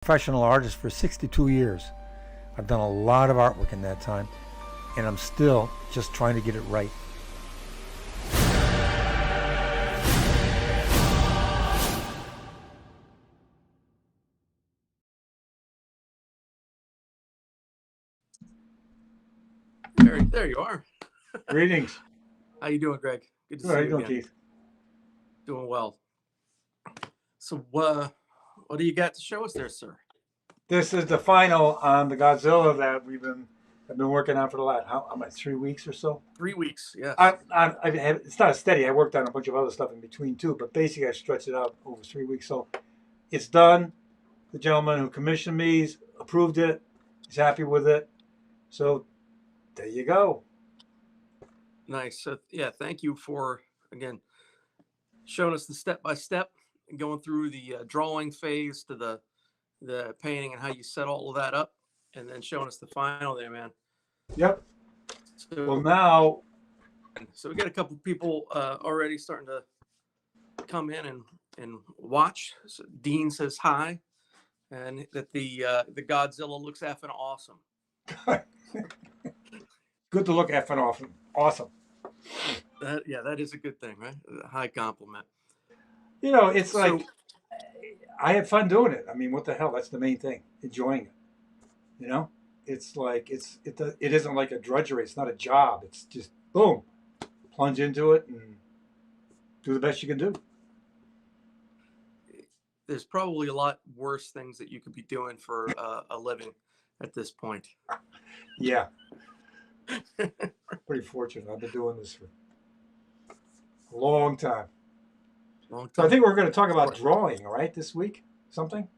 Professional artist for 62 years. I've done a lot of artwork in that time, and I'm still just trying to get it right. There you are. Greetings. How you doing, Greg? Good to see How you you doing, again. Keith? Doing well. So, what do you got to show us there, sir? This is the final on the Godzilla that I've been working on for the last 3 weeks or so. 3 weeks, yes. It's not steady. I worked on a bunch of other stuff in between too, but basically I stretched it out over 3 weeks. So it's done. The gentleman who commissioned me approved it. He's happy with it. So there you go. Nice. So, yeah, thank you for, again, showing us the step-by-step and going through the drawing phase to the painting and how you set all of that up, and then showing us the final there, man. Yep. So, Well, now. So we got a couple people already starting to come in and watch. So Dean says hi, and that the Godzilla looks effing awesome. Good to look effing awesome. That is a good thing, right? A high compliment. You know, it's like I had fun doing it. I mean, what the hell? That's the main thing. Enjoying it. You know, it's like it isn't like a drudgery. It's not a job. It's just boom, plunge into it and do the best you can do. There's probably a lot worse things that you could be doing for a living at this point. Yeah. Pretty fortunate. I've been doing this for a long time. So I think we're going to talk about drawing, right, this week? Something?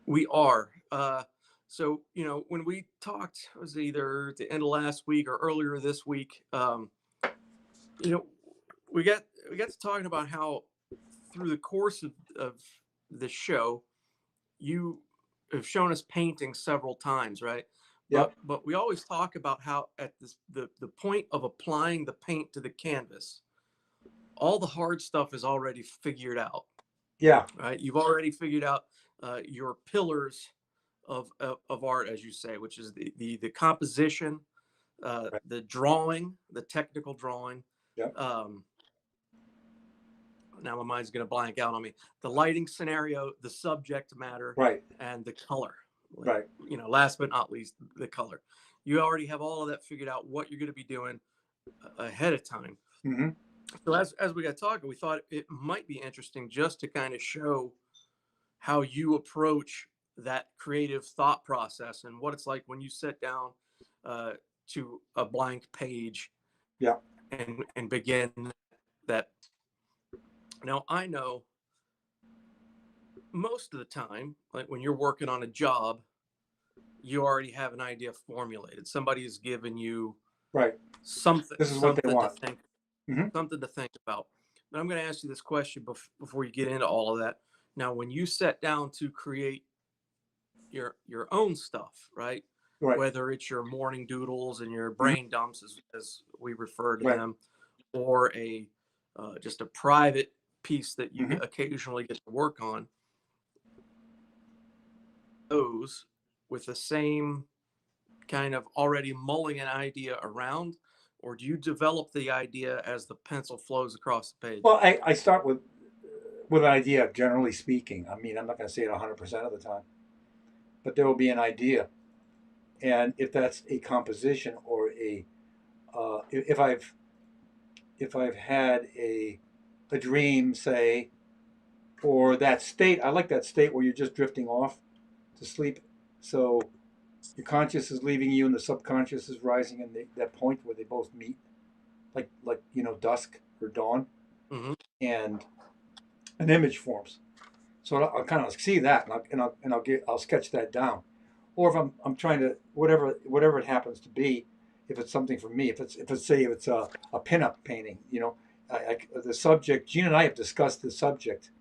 We are. So, when we talked, it was either the end of last week or earlier this week, we got to talking about how through the course of the show, you have shown us painting several times, right? Yep. But we always talk about how at the point of applying the paint to the canvas, all the hard stuff is already figured out. Yeah. Right. You've already figured out your pillars of art, as you say, which is the composition, Right. the drawing, the technical drawing. Yep. Now my mind's going to blank out on me. The lighting scenario, the subject matter, right, and the color. Right. Last but not least, the color. You already have all of that figured out, what you're going to be doing ahead of time. Mm-hmm. So as we got talking, we thought it might be interesting just to kind of show how you approach that creative thought process and what it's like when you sit down to a blank page. Yeah. And begin that. Now, I know most of the time, like when you're working on a job, you already have an idea formulated. Somebody has given you something. This is what they want. To think, something to think about. But I'm going to ask you this question before you get into all of that. Now, when you sit down to create your own stuff, right? Whether it's your morning doodles and your brain dumps, as we refer to them, or just a private piece that you occasionally get to work on, those with the same kind of already mulling an idea around, or do you develop the idea as the pencil flows across the page? Well, I start with an idea, generally speaking. I mean, I'm not going to say it 100% of the time, but there will be an idea. And if that's a composition or if I've had a dream, say, or that state, I like that state where you're just drifting off to sleep. So your conscious is leaving you and the subconscious is rising, and that point where they both meet, like dusk or dawn, and an image forms. So I'll kind of see that, and I'll sketch that down. Or if I'm trying to whatever it happens to be, if it's something for me, if it's a pinup painting, the subject. Gene and I have discussed the subject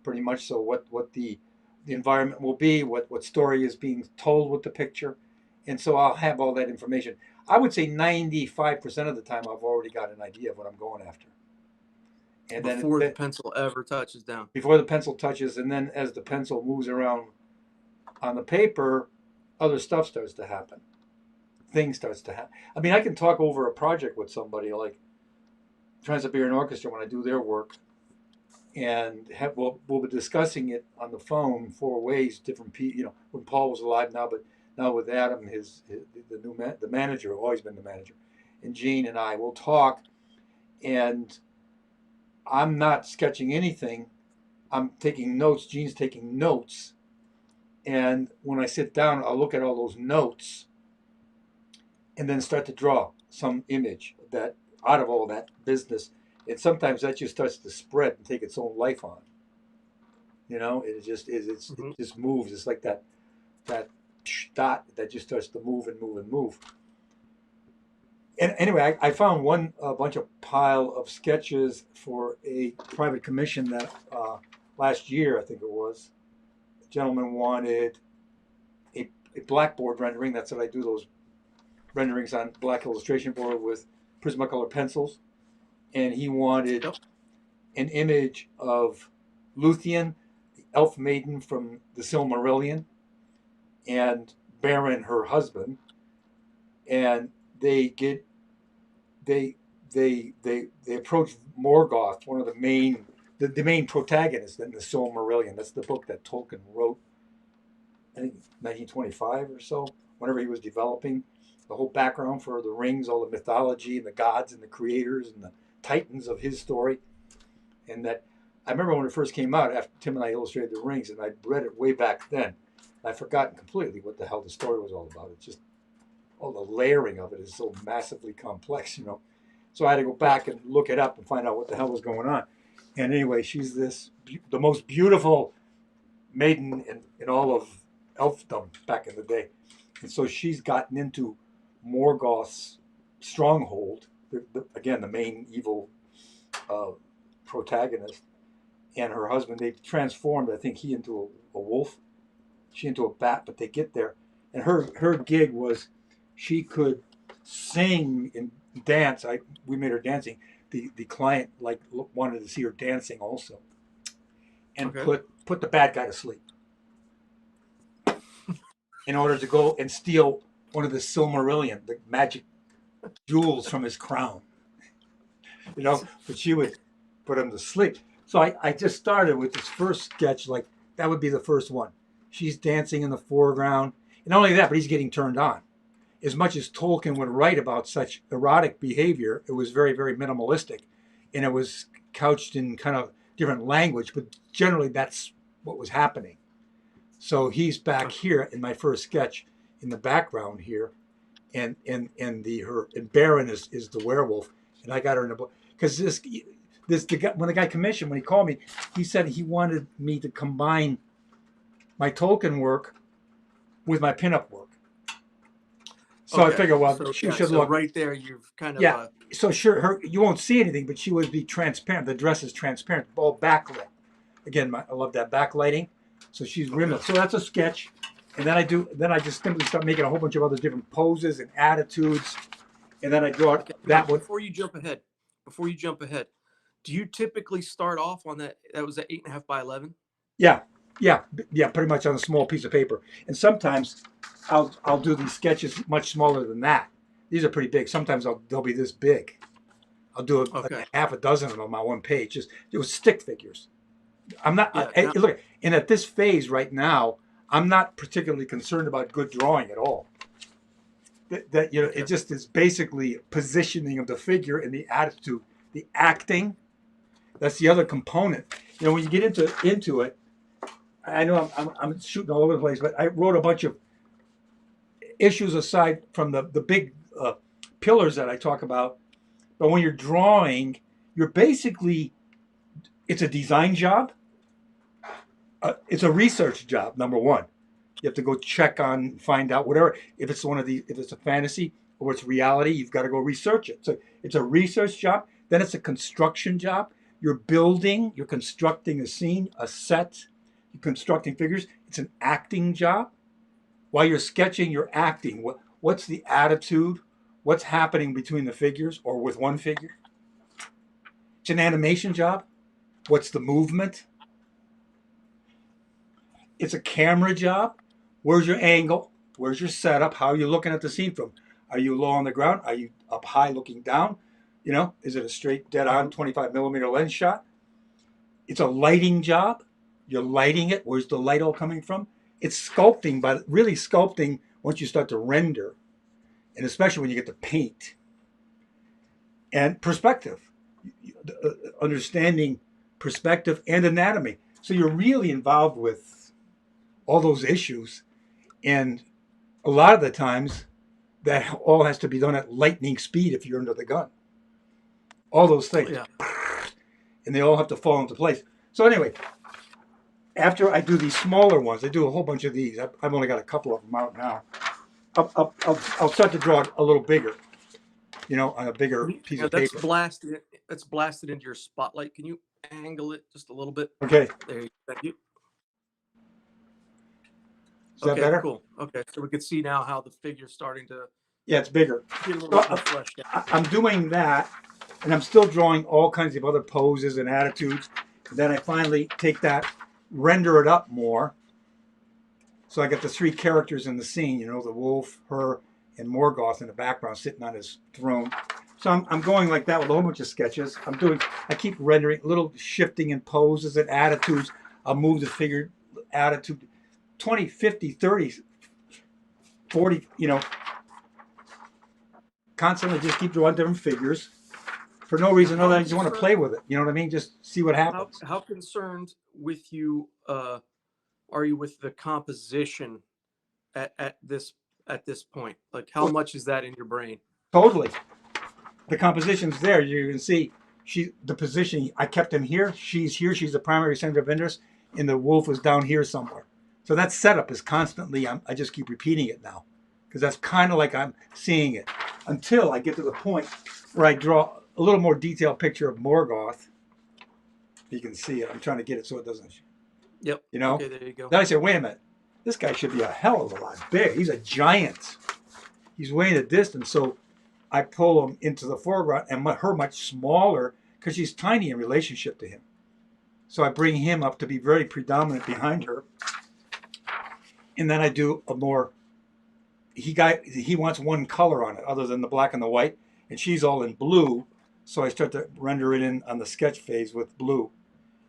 pretty much. So what the environment will be, what story is being told with the picture, and so I'll have all that information. I would say 95% of the time I've already got an idea of what I'm going after. And before the pencil ever touches down. Before the pencil touches, and then as the pencil moves around on the paper, other stuff starts to happen. Things starts to happen. I mean, I can talk over a project with somebody like Trans-Siberian Orchestra when I do their work, and we'll be discussing it on the phone 4 ways, different people. You know, when Paul was alive now, but now with Adam, the manager, always been the manager, and Gene and I will talk, and I'm not sketching anything. I'm taking notes. Gene's taking notes, and when I sit down, I'll look at all those notes, and then start to draw some image that out of all that business. And sometimes that just starts to spread and take its own life on. You know, it just is. It just moves. It's like that dot that just starts to move and move and move. And anyway, I found a bunch of pile of sketches for a private commission that last year, I think it was, a gentleman wanted a blackboard rendering. That's what I do, those renderings on black illustration board with Prismacolor pencils. And he wanted an image of Luthien, the elf maiden from the Silmarillion, and Beren, her husband, and they approach Morgoth, one of the main protagonists in the Silmarillion. That's the book that Tolkien wrote, I think 1925 or so, whenever he was developing the whole background for the rings, all the mythology and the gods and the creators and the titans of his story. And that I remember when it first came out, after Tim and I illustrated the rings, and I'd read it way back then. I'd forgotten completely what the hell the story was all about. It's just all the layering of it is so massively complex, you know. So I had to go back and look it up and find out what the hell was going on. And anyway, she's the most beautiful maiden in all of elfdom back in the day. And so she's gotten into Morgoth's stronghold, again, the main evil protagonist, and her husband. They've transformed, I think, he into a wolf, she into a bat, but they get there. And her gig was she could sing and dance. We made her dancing. The client wanted to see her dancing also, and put the bad guy to sleep in order to go and steal one of the Silmarillion, the magic jewels from his crown. You know, but she would put him to sleep. So I just started with this first sketch, like that would be the first one. She's dancing in the foreground. And not only that, but he's getting turned on. As much as Tolkien would write about such erotic behavior, it was very, very minimalistic. And it was couched in kind of different language, but generally that's what was happening. So he's back here in my first sketch in the background here. And Beren is the werewolf. And I got her in a book. Because when the guy commissioned, when he called me, he said he wanted me to combine my Tolkien work with my pinup work. So I figured, well, she should look right there. You've kind of So sure, you won't see anything, but she would be transparent. The dress is transparent, all backlit. Again, I love that backlighting. So she's rimless. So that's a sketch, and then I just simply start making a whole bunch of other different poses and attitudes, and then I draw that one. Before you jump ahead, do you typically start off on that? That was an 8.5 by 11. Yeah, pretty much on a small piece of paper. And sometimes I'll do these sketches much smaller than that. These are pretty big. Sometimes they'll be this big. I'll do like half a dozen of them on one page. It was stick figures. I'm not. Look, and at this phase right now, I'm not particularly concerned about good drawing at all. It just is basically positioning of the figure and the attitude, the acting. That's the other component. You know, when you get into it, I know I'm shooting all over the place, but I wrote a bunch of issues aside from the big pillars that I talk about. But when you're drawing, it's a design job. It's a research job, number one. You have to go find out whatever. If it's a fantasy or it's reality, you've got to go research it. So it's a research job. Then it's a construction job. You're constructing a scene, a set. You're constructing figures. It's an acting job. While you're sketching, you're acting. What's the attitude? What's happening between the figures or with one figure? It's an animation job. What's the movement? It's a camera job. Where's your angle? Where's your setup? How are you looking at the scene from? Are you low on the ground? Are you up high looking down? You know, is it a straight dead on 25 millimeter lens shot? It's a lighting job. You're lighting it. Where's the light all coming from? It's sculpting, but really sculpting once you start to render, and especially when you get to paint. And perspective, understanding perspective and anatomy. So you're really involved with all those issues. And a lot of the times, that all has to be done at lightning speed if you're under the gun. All those things. Yeah. And they all have to fall into place. So anyway, after I do these smaller ones, I do a whole bunch of these. I've only got a couple of them out now. I'll start to draw it a little bigger, you know, on a bigger piece of that's paper. That's blasted into your spotlight. Can you angle it just a little bit? Okay. There you go. Thank you. Is that better? Cool. Okay, so we can see now how the figure's starting to. Yeah, it's bigger. Get a little bit fleshed out. I'm doing that, and I'm still drawing all kinds of other poses and attitudes. And then I finally take that, render it up more. So I got the three characters in the scene, you know, the wolf, her, and Morgoth in the background sitting on his throne. So I'm going like that with a whole bunch of sketches. I keep rendering little shifting in poses and attitudes. I'll move the figure attitude 20, 50, 30, 40, you know, constantly just keep drawing different figures for no reason other than I just want to play with it. You know what I mean? Just see what happens. How concerned with you are you with the composition at this point? Like, how much is that in your brain? Totally. The composition's there. You can see the position. I kept him here. She's here. She's the primary center of interest, and the wolf was down here somewhere. So that setup is constantly. I just keep repeating it now, because that's kind of like I'm seeing it until I get to the point where I draw a little more detailed picture of Morgoth. You can see it. I'm trying to get it so it doesn't. Yep. You know. Okay, there you go. Then I say, wait a minute. This guy should be a hell of a lot big. He's a giant. He's way in the distance. So I pull him into the foreground and her much smaller because she's tiny in relationship to him. So I bring him up to be very predominant behind her. And then I do a more, he wants one color on it other than the black and the white. And she's all in blue. So I start to render it in on the sketch phase with blue.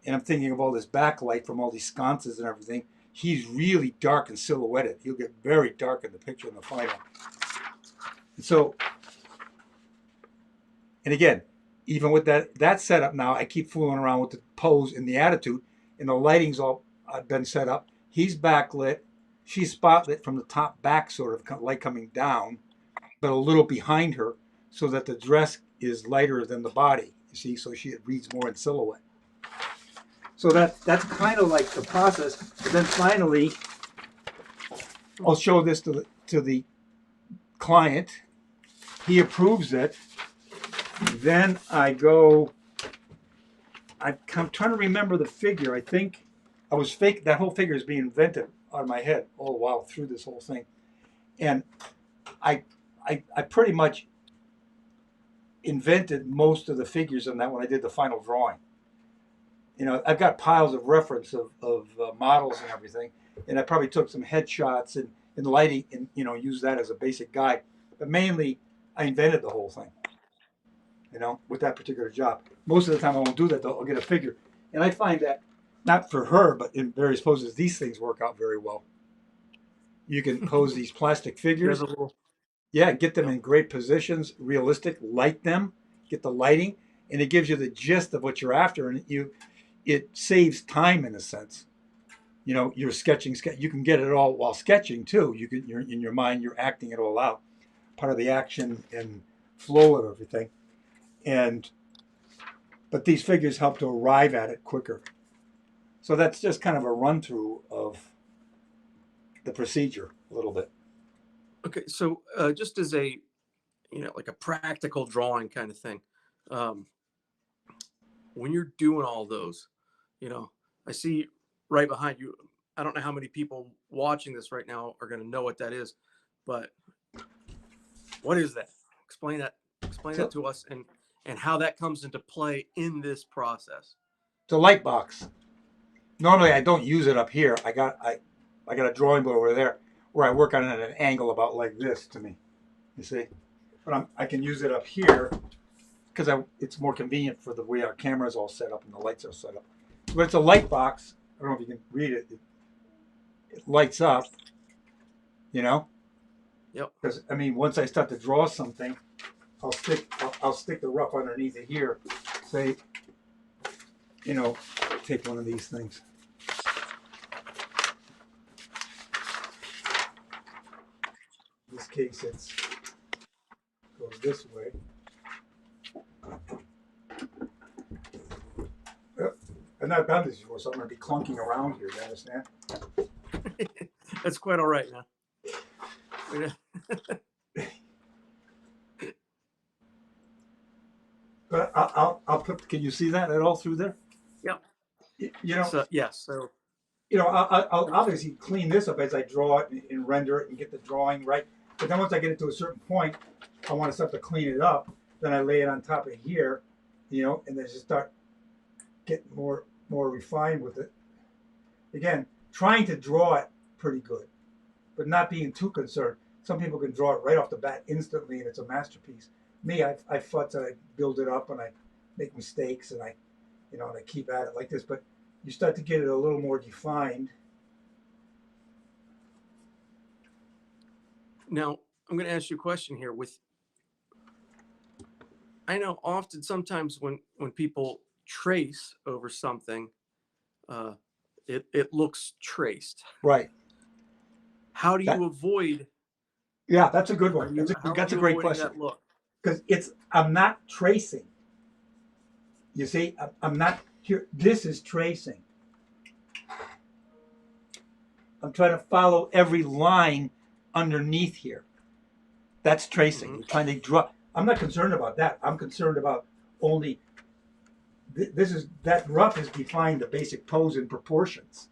And I'm thinking of all this backlight from all these sconces and everything. He's really dark and silhouetted. He'll get very dark in the picture in the final. And so, and again, even with that setup now, I keep fooling around with the pose and the attitude, and the lighting's all been set up. He's backlit. She's spotlit from the top back, sort of light coming down, but a little behind her, so that the dress is lighter than the body. You see, so it reads more in silhouette. So that's kind of like the process. But then finally, I'll show this to the client. He approves it. Then I go. I'm trying to remember the figure. I think I was fake. That whole figure is being invented out of my head all the while through this whole thing, and I pretty much invented most of the figures in that when I did the final drawing. You know, I've got piles of reference of models and everything, and I probably took some headshots and lighting and, you know, used that as a basic guide. But mainly, I invented the whole thing, you know, with that particular job. Most of the time I won't do that, though. I'll get a figure. And I find that, not for her, but in various poses, these things work out very well. You can pose these plastic figures. Yeah, get them in great positions, realistic, light them, get the lighting, and it gives you the gist of what you're after. And it saves time in a sense. You know, you're sketching, you can get it all while sketching too. You're in your mind, you're acting it all out, part of the action and flow of everything. But these figures help to arrive at it quicker. So that's just kind of a run through of the procedure a little bit. Okay, so just as a, you know, like a practical drawing kind of thing, when you're doing all those, you know, I see right behind you. I don't know how many people watching this right now are going to know what that is, but what is that? Explain that to us and how that comes into play in this process. It's a light box. Normally I don't use it up here. I I got a drawing board over there where I work on it at an angle about like this to me. You see, but I can use it up here because it's more convenient for the way our camera is all set up and the lights are set up. But it's a light box. I don't know if you can read it. It lights up. You know. Yep. Because I mean, once I start to draw something, I'll stick the rough underneath it here. Say, you know, take one of these things. In this case, it goes this way. Yep. I've not done this before, so I'm going to be clunking around here. You understand? That's quite all right now. But I'll put. Can you see that at all through there? Yeah. You know. So, yes. So. You know, I'll obviously clean this up as I draw it and render it and get the drawing right. But then once I get it to a certain point, I want to start to clean it up. Then I lay it on top of here, you know, and then just start getting more refined with it. Again, trying to draw it pretty good, but not being too concerned. Some people can draw it right off the bat instantly, and it's a masterpiece. Me, I futz and I build it up, and I make mistakes, and I keep at it like this. But you start to get it a little more defined. Now, I'm going to ask you a question here. I know often sometimes when people trace over something, it looks traced. Right. How do you avoid? Yeah, that's a good one. That's a great question. That look? Because I'm not tracing. You see, I'm not here. This is tracing. I'm trying to follow every line underneath here. That's tracing. Mm-hmm. You're trying to draw. I'm not concerned about that. I'm concerned about only. That rough has defined the basic pose and proportions.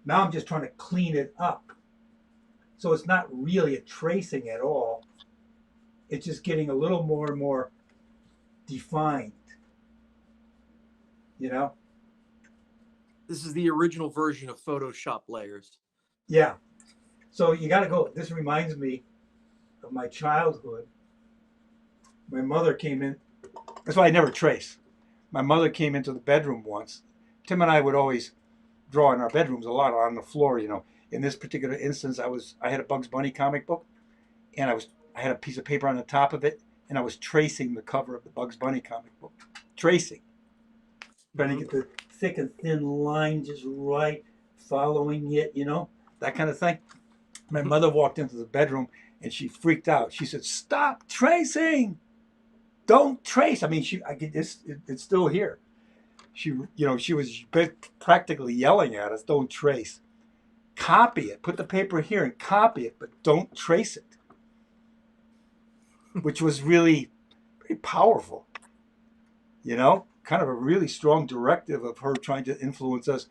Now I'm just trying to clean it up. So it's not really a tracing at all. It's just getting a little more and more defined. You know? This is the original version of Photoshop layers. Yeah. So you got to go. This reminds me of my childhood. My mother came in. That's why I never trace. My mother came into the bedroom once. Tim and I would always draw in our bedrooms a lot on the floor, you know. In this particular instance, I had a Bugs Bunny comic book, and I had a piece of paper on the top of it, and I was tracing the cover of the Bugs Bunny comic book. Tracing. Trying to get the thick and thin line just right, following it, you know, that kind of thing. My mother walked into the bedroom, and she freaked out. She said, "Stop tracing! Don't trace." I mean, it's still here. She was practically yelling at us, "Don't trace. Copy it. Put the paper here and copy it, but don't trace it." Which was really pretty powerful. You know, kind of a really strong directive of her trying to influence us.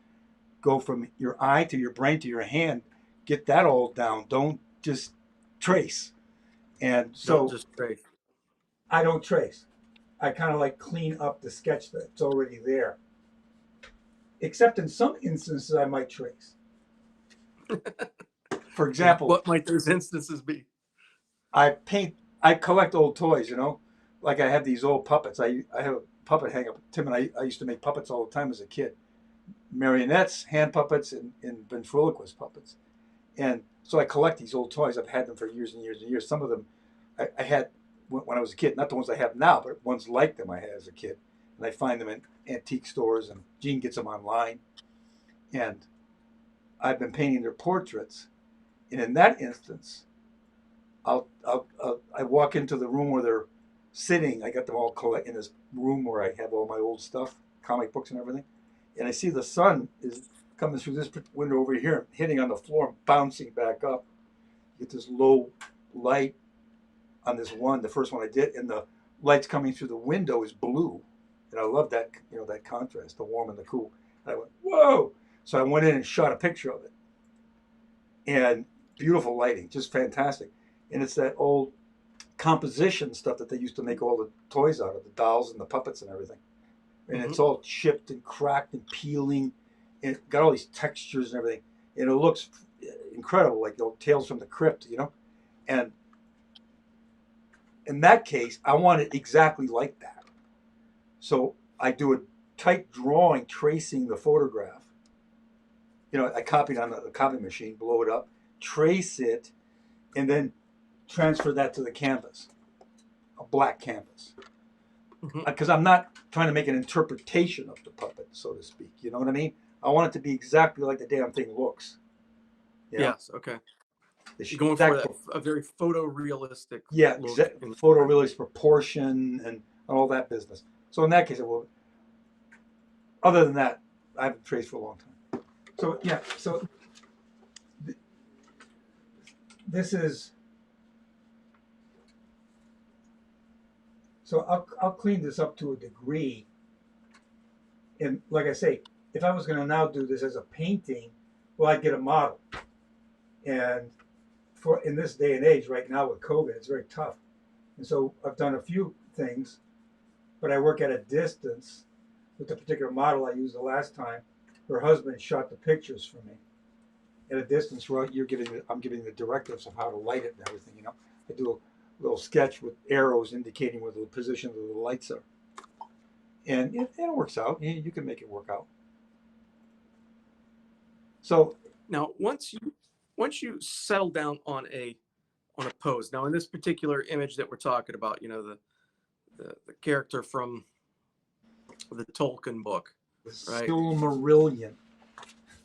Go from your eye to your brain to your hand. Get that all down. Don't just trace. And so don't just trace. I don't trace. I kind of like clean up the sketch that's already there. Except in some instances, I might trace. For example, what might those instances be? I collect old toys, you know, like I have these old puppets. I have a puppet hang up. Tim and I used to make puppets all the time as a kid. Marionettes, hand puppets, and ventriloquist puppets. And so I collect these old toys. I've had them for years and years and years. Some of them I had when I was a kid, not the ones I have now, but ones like them I had as a kid. And I find them in antique stores, and Gene gets them online. And I've been painting their portraits. And in that instance, I walk into the room where they're sitting. I got them all in this room where I have all my old stuff, comic books and everything. And I see the sun is coming through this window over here, hitting on the floor, and bouncing back up. You get this low light on this one, the first one I did, and the light's coming through the window is blue. And I love that, you know, that contrast, the warm and the cool. And I went, whoa! So I went in and shot a picture of it. And beautiful lighting, just fantastic. And it's that old composition stuff that they used to make all the toys out of, the dolls and the puppets and everything. And it's all chipped and cracked and peeling, and it got all these textures and everything. And it looks, incredible, like the Tales from the Crypt, you know. And in that case, I want it exactly like that. So I do a tight drawing tracing the photograph. You know, I copy it on the copy machine, blow it up, trace it, and then transfer that to the canvas, a black canvas. Because I'm not trying to make an interpretation of the puppet, so to speak. You know what I mean? I want it to be exactly like the damn thing looks. You know? Yes. Okay. You're going for that a very photorealistic look. Photorealistic proportion and all that business. So in that case, it will. Other than that, I haven't traced for a long time. So yeah, so this is. So I'll clean this up to a degree. And like I say, if I was going to now do this as a painting, well, I'd get a model. And for in this day and age, right now with COVID, it's very tough. And so I've done a few things, but I work at a distance with the particular model I used the last time. Her husband shot the pictures for me at a distance. Where I'm giving the directives of how to light it and everything. You know, I do a little sketch with arrows indicating where the positions of the lights are, and it works out. You can make it work out. So now, once you settle down on a pose. Now, in this particular image that we're talking about, you know, the character from the Tolkien book, right? Silmarillion.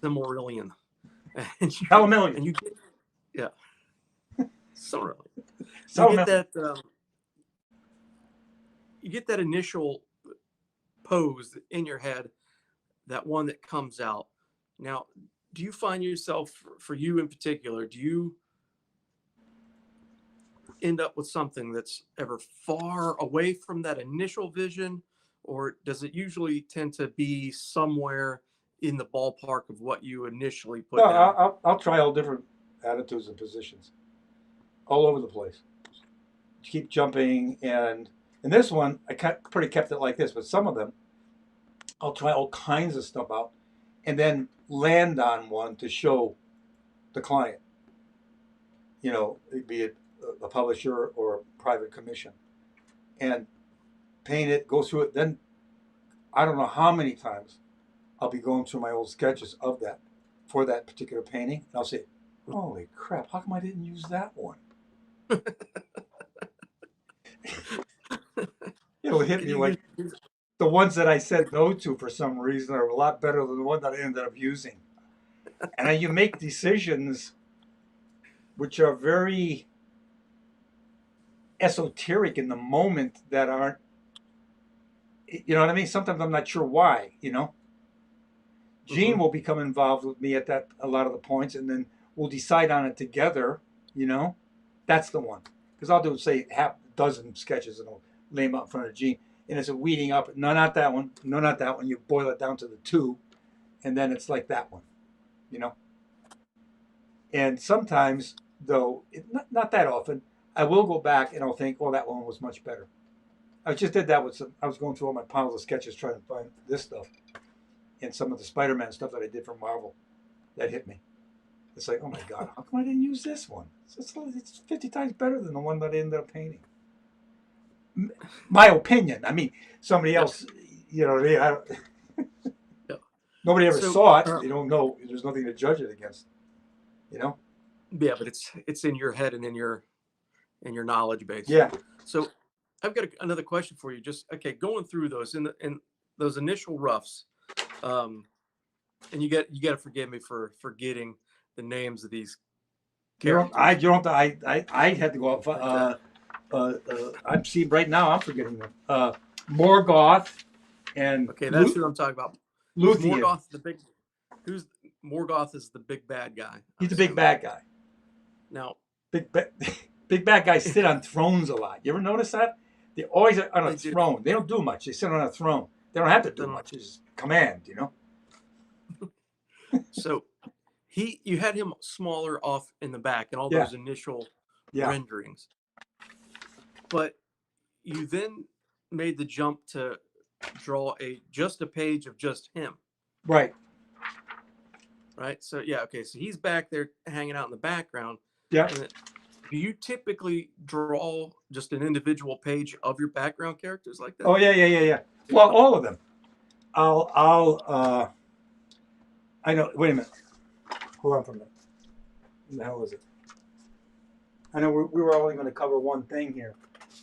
Silmarillion. And you get, yeah. Silmarillion. You get that initial pose in your head, that one that comes out. Now, do you find yourself, for you in particular, do you end up with something that's ever far away from that initial vision, or does it usually tend to be somewhere in the ballpark of what you initially put down? I'll try all different attitudes and positions all over the place. Keep jumping, and in this one I pretty kept it like this, but some of them I'll try all kinds of stuff out and then land on one to show the client, you know, be it a publisher or a private commission, and paint it, go through it. Then I don't know how many times I'll be going through my old sketches of that for that particular painting, and I'll say, holy crap, how come I didn't use that one? It'll hit me like the ones that I said no to for some reason are a lot better than the one that I ended up using. And you make decisions which are very esoteric in the moment that aren't, you know what I mean? Sometimes I'm not sure why, you know? Gene will become involved with me at a lot of the points, and then we'll decide on it together, you know? That's the one. Because I'll do, say, half a dozen sketches and I'll lay them out in front of Gene. And it's a weeding up. No, not that one. No, not that one. You boil it down to the two, and then it's like that one, you know? And sometimes, though, not that often, I will go back and I'll think, oh, that one was much better. I just did that with I was going through all my piles of sketches trying to find this stuff and some of the Spider-Man stuff that I did for Marvel. That hit me. It's like, oh my God, how come I didn't use this one? It's 50 times better than the one that I ended up painting. My opinion. I mean, somebody else, you know what I mean? Nobody ever saw it. They don't know. There's nothing to judge it against, you know? Yeah, but it's in your head and in your knowledge base. Yeah. So I've got another question for you. Just, okay, going through those in those initial roughs, and you got to forgive me for forgetting the names of these characters. I had to go up. I'm seeing right now. I'm forgetting them. Morgoth and okay, that's who I'm talking about. Luthien. Morgoth is the big bad guy. He's the big bad guy. Now, big bad guys sit on thrones a lot. You ever notice that? They always are on a throne. They don't do much. They sit on a throne. They don't have to do much. It's command, you know. So you had him smaller off in the back and all those initial renderings, but you then made the jump to draw just a page of just him. Right. right? So yeah, okay. So he's back there hanging out in the background. Yeah. And do you typically draw just an individual page of your background characters like that? Oh yeah. Well, all of them. I know. Wait a minute. Hold on for a minute. What the hell is it? I know we were only going to cover one thing here,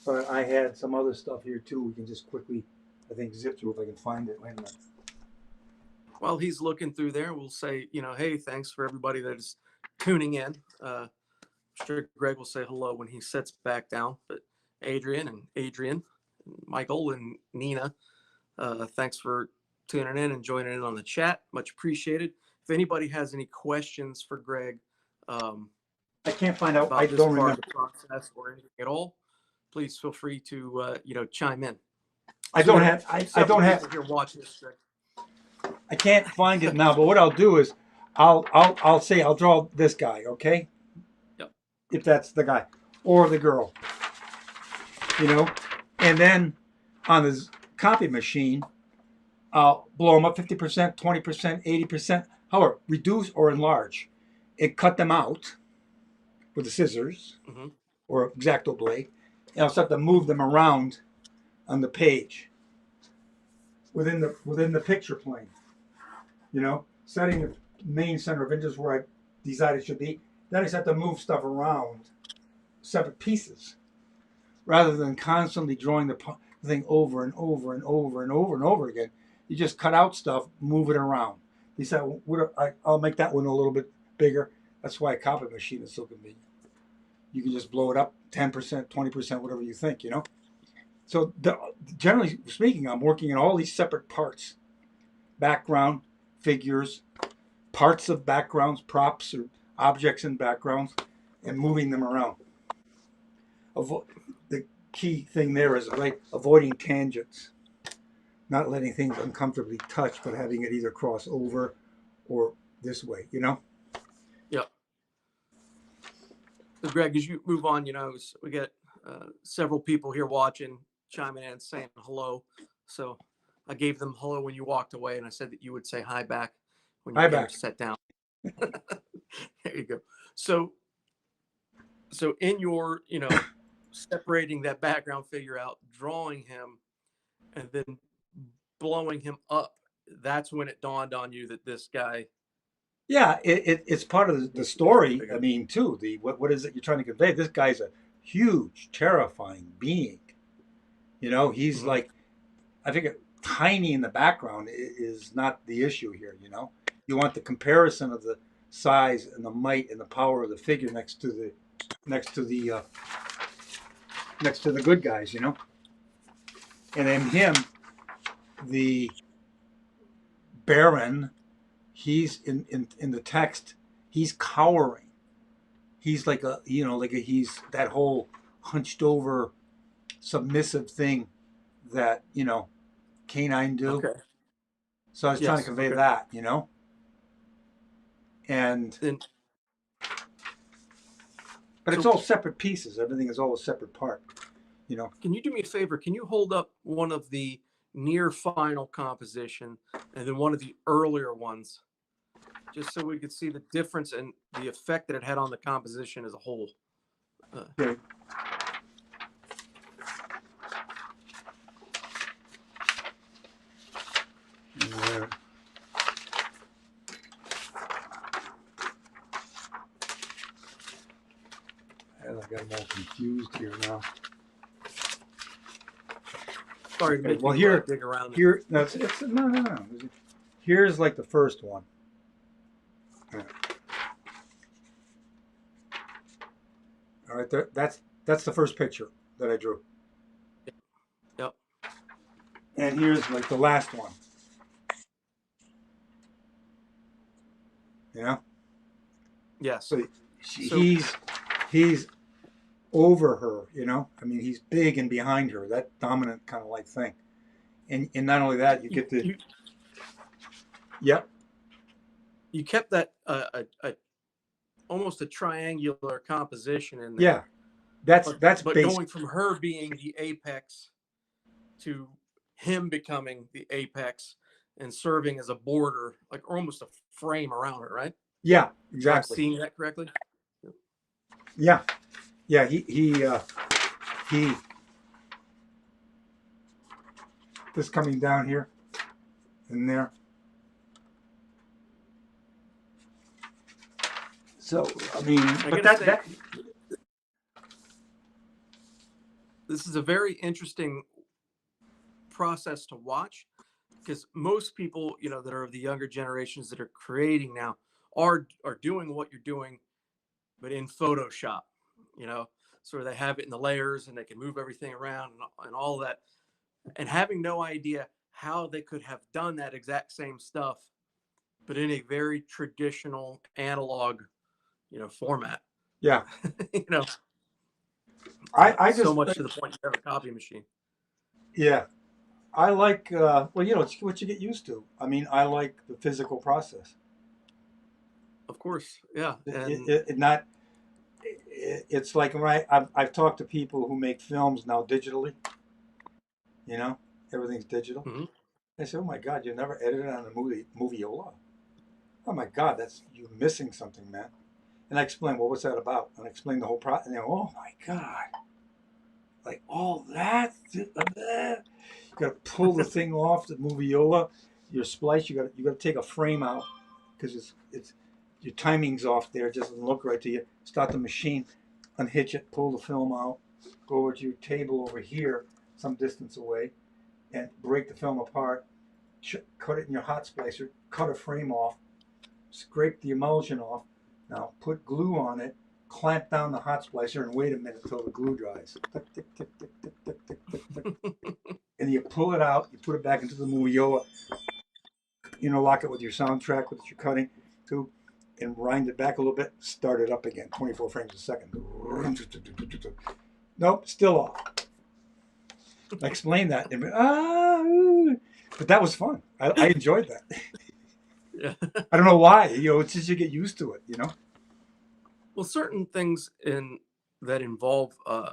but I had some other stuff here too. We can just quickly, I think, zip through if I can find it. Wait a minute. While he's looking through there, we'll say, hey, thanks for everybody that is tuning in. Sure, Greg will say hello when he sits back down. But Adrian, Michael and Nina, thanks for tuning in and joining in on the chat. Much appreciated. If anybody has any questions for Greg, I can't find out. About I this don't part remember of the process or anything at all, please feel free to chime in. I don't have. I don't have. Here watching this trick. I can't find it now. But what I'll do is, I'll say I'll draw this guy. Okay. Yep. If that's the guy or the girl, and then on the copy machine, I'll blow them up 50%, 20%, 80%. However, reduce or enlarge, and cut them out with the scissors or X-Acto blade, and I'll start to move them around on the page within the picture plane. Setting the main center of interest where I decide it should be. Then I start to move stuff around separate pieces, rather than constantly drawing the thing over and over and over and over and over again. You just cut out stuff, move it around. You say, I'll make that one a little bit bigger. That's why a copy machine is so convenient. You can just blow it up 10%, 20%, whatever you think, So generally speaking, I'm working in all these separate parts. Background, figures, parts of backgrounds, props or objects in backgrounds, and moving them around. The key thing there is avoiding tangents. Not letting things uncomfortably touch, but having it either cross over or this way, Yep. So Greg, as you move on, we get several people here watching, chiming in, saying hello. So I gave them hello when you walked away, and I said that you would say hi back when you came to sit down. There you go. So in your, separating that background figure out, drawing him, and then blowing him up, that's when it dawned on you that this guy. Yeah, it's part of the story. I mean, too, what is it you're trying to convey? This guy's a huge, terrifying being. He's like, I think tiny in the background is not the issue here. You want the comparison of the size and the might and the power of the figure next to the good guys. And then him, the Baron. He's in the text. He's cowering. He's like he's that whole hunched over, submissive thing that canine do. Okay. So I was trying to convey that, and but it's all separate pieces. Everything is all a separate part, Can you do me a favor? Can you hold up one of the near final composition and then one of the earlier ones, just so we could see the difference and the effect that it had on the composition as a whole? Okay. I got them all confused here now. Sorry to make you dig around. Here, no. Here's like the first one. All right, that's the first picture that I drew. Yep. And here's like the last one. Yes. So he's over her, I mean, he's big and behind her, that dominant kind of like thing. And not only that, you get the. Yep. You kept that almost a triangular composition in there. Yeah, that's but going from her being the apex to him becoming the apex, and serving as a border, like almost a frame around it, right? Yeah, If I'm exactly. seeing that correctly. Yeah, yeah. He this coming down here and there. So I mean, I but gotta that say, that this is a very interesting process to watch, because most people, that are of the younger generations that are creating now are doing what you're doing, but in Photoshop, you know, so they have it in the layers and they can move everything around and all that, and having no idea how they could have done that exact same stuff, but in a very traditional analog, format. yeah. you know, I so just much to the point you have a copy machine. yeah. I like well, it's what you get used to. I mean, I like the physical process. Of course, yeah, and It not. It's like I've talked to people who make films now digitally. You know, everything's digital. mhm. I say, oh my God, you never edited on a moviola. Oh my God, that's you missing something, man. And I explain, well, what's that about? And I explain the whole process. And they go, oh my God, like all that. You got to pull the thing off the moviola. Your splice, you got to take a frame out because it's your timing's off there. It doesn't look right to you. Start the machine, unhitch it, pull the film out, go over to your table over here, some distance away, and break the film apart. Cut it in your hot splicer. Cut a frame off. Scrape the emulsion off. Now put glue on it. Clamp down the hot splicer and wait a minute until the glue dries. Tick, tick, tick, tick, tick, tick, tick, tick, tick. And you pull it out. You put it back into the moviola. Lock it with your soundtrack that you're cutting to, and wind it back a little bit. Start it up again. 24 frames a second. Nope, still off. I explained that, but that was fun. I enjoyed that. Yeah. I don't know why. It's just you get used to it. Well, certain things in that involve a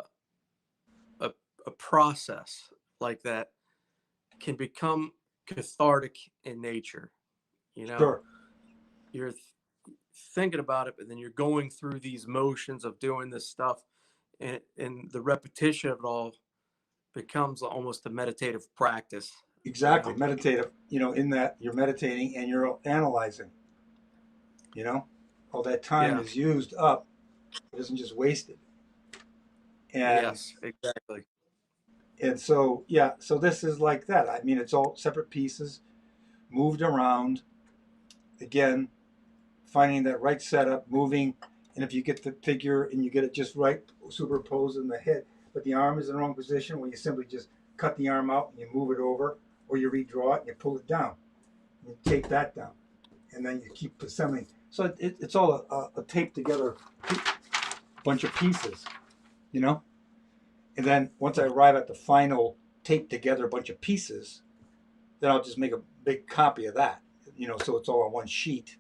a process like that can become cathartic in nature. You know, Sure. you're thinking about it, but then you're going through these motions of doing this stuff, and the repetition of it all becomes almost a meditative practice. You Exactly. know, Meditative. In that you're meditating and you're analyzing. You know, all that time yeah, is used up. It isn't just wasted. And yes, exactly. so yeah. So this is like that. I mean, it's all separate pieces moved around. Again, finding that right setup, moving, and if you get the figure and you get it just right, superimposed in the head, but the arm is in the wrong position, where you simply just cut the arm out and you move it over, or you redraw it and you pull it down, and you take that down, and then you keep assembling. So it's all a taped together bunch of pieces, you know. And then once I arrive at the final taped together bunch of pieces, then I'll just make a big copy of that, so it's all on one sheet.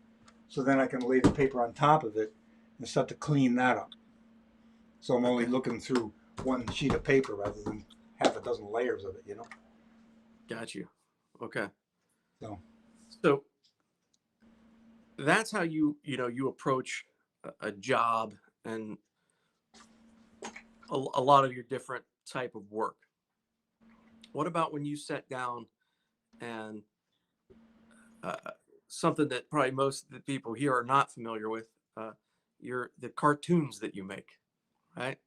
So then I can lay the paper on top of it and start to clean that up. So I'm only Okay, looking through one sheet of paper rather than half a dozen layers of it. got you. Okay, So so that's how you approach a job and a lot of your different type of work. What about when you sat down and uh, something that probably most of the people here are not familiar with, the cartoons that you make, right?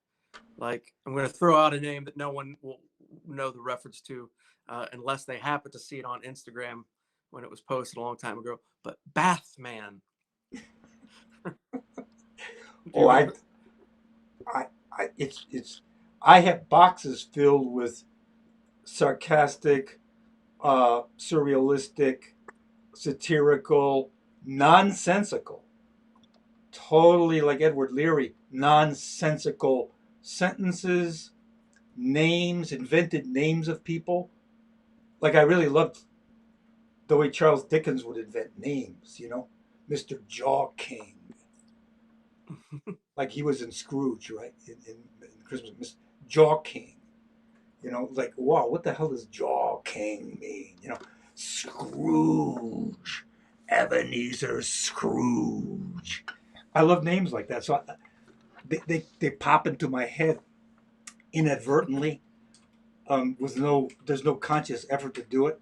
Like, I'm going to throw out a name that no one will know the reference to, unless they happen to see it on Instagram when it was posted a long time ago. But Bathman, do oh you I remember? I it's I have boxes filled with sarcastic, surrealistic, satirical, nonsensical, totally like Edward Leary, nonsensical sentences, names, invented names of people. Like I really loved the way Charles Dickens would invent names, Mr. Jaw King. Like he was in Scrooge, right? In Christmas, Mr. Jaw King. Like, wow, what the hell does Jaw King mean? Scrooge, Ebenezer Scrooge. I love names like that. So they pop into my head inadvertently. There's no conscious effort to do it.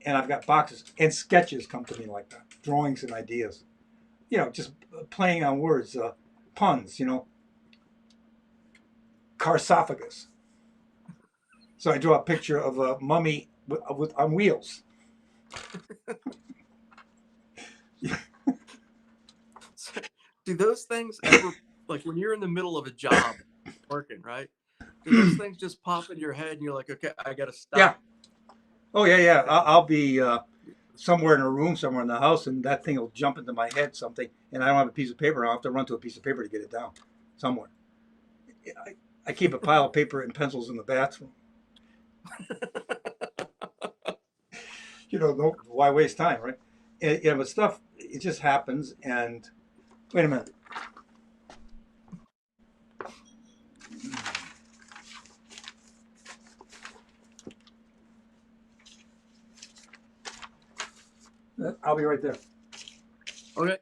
And I've got boxes and sketches come to me like that, drawings and ideas. Just playing on words, puns. Carsophagus. So I draw a picture of a mummy on wheels. Do those things ever, like when you're in the middle of a job working, right? Do those things just pop in your head and you're like, okay, I got to stop? Yeah. Oh, yeah. I'll be somewhere in a room, somewhere in the house, and that thing will jump into my head, something, and I don't have a piece of paper. I'll have to run to a piece of paper to get it down somewhere. I keep a pile of paper and pencils in the bathroom. Why waste time, right? But stuff, it just happens. And wait a minute. I'll be right there. Okay.